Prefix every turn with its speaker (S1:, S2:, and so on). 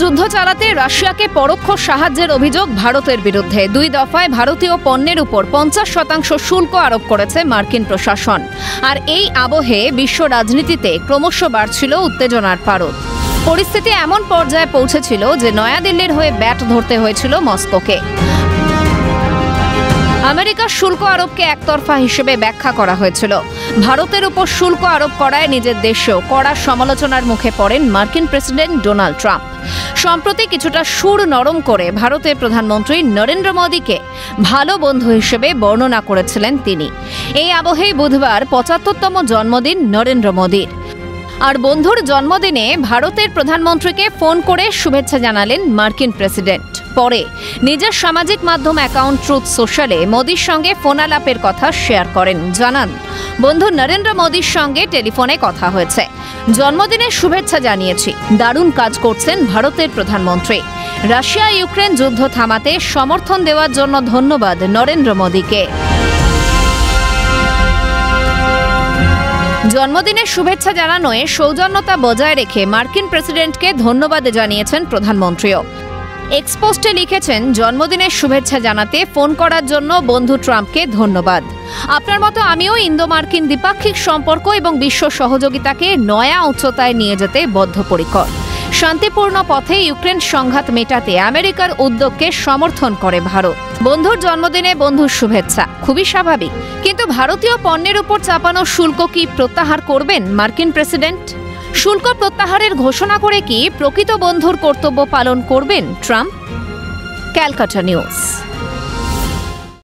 S1: যুদ্ধ চালাতে রাশিয়াকে পরোক্ষ সাহায্যের অভিযোগ ভারতের বিরুদ্ধে 2 দফায় ভারতীয় পণ্যের উপর 50% শুল্ক আরোপ করেছে মার্কিন প্রশাসন। আর এই আবহে বিশ্ব রাজনীতিতে ক্রমশ বাড়ছিল উত্তেজনার পারদ। পরিস্থিতি এমন পর্যায়ে পৌঁছেছিল যে নয়াদিল্লির হয়ে ব্যাট ধরতে হয়েছিল মস্কোকে। আমেরিকার শুল্ক আরোপকে একতরফা হিসেবে ব্যাখ্যা করা হয়েছিল। ভারতের উপর শুল্ক আরোপ করায় নিজের দেশেও কড়া সমালোচনার মুখে পড়েন মার্কিন প্রেসিডেন্ট ডোনাল্ড ট্রাম্প। সম্প্রতি কিছুটা সুর নরম করে ভারতের প্রধানমন্ত্রী নরেন্দ্র মোদীকে ভালো বন্ধু হিসেবে বর্ণনা করেছিলেন তিনি। এই আবহেই বুধবার 75তম জন্মদিন নরেন্দ্র মোদীর। আর বন্ধুর জন্মদিনে ভারতের প্রধানমন্ত্রীকে ফোন করে শুভেচ্ছা জানালেন মার্কিন প্রেসিডেন্ট। পরে নিজের সামাজিক মাধ্যম অ্যাকাউন্ট ট্রুথ সোশ্যালে মোদীর সঙ্গে ফোনালাপের কথা শেয়ার করেন। জানান, বন্ধু নরেন্দ্র মোদীর সঙ্গে টেলিফোনে কথা হয়েছে, জন্মদিনের শুভেচ্ছা জানিয়েছি, দারুণ কাজ করছেন ভারতের প্রধানমন্ত্রী। রাশিয়া ইউক্রেন যুদ্ধ থামাতে সমর্থন দেওয়ার জন্য ধন্যবাদ নরেন্দ্র মোদীকে। জন্মদিনের শুভেচ্ছা জানানোয় সৌজন্যতা বজায় রেখে মার্কিন প্রেসিডেন্টকে ধন্যবাদ জানিয়েছেন প্রধানমন্ত্রীও। এক্সপোস্টে লিখেছেন, জন্মদিনের শুভেচ্ছা জানাতে ফোন করার জন্য বন্ধু ট্রাম্পকে ধন্যবাদ। আপনার মতো আমিও ইন্দো মার্কিন দ্বিপাক্ষিক সম্পর্ক এবং বিশ্ব সহযোগিতাকে নয়া উচ্চতায় নিয়ে যেতে বদ্ধপরিকর। শান্তিপূর্ণ পথে ইউক্রেন সংঘাত মেটাতে আমেরিকার উদ্যোগকে সমর্থন করে ভারত। বন্ধুর জন্মদিনে বন্ধুর শুভেচ্ছা খুবই স্বাভাবিক, কিন্তু ভারতীয় পণ্যের উপর চাপানো শুল্ক কি প্রত্যাহার করবেন মার্কিন প্রেসিডেন্ট? শুল্ক প্রত্যাহারের ঘোষণা করে কি প্রকৃত বন্ধুর কর্তব্য পালন করবেন ট্রাম্প? ক্যালকাটা নিউজ।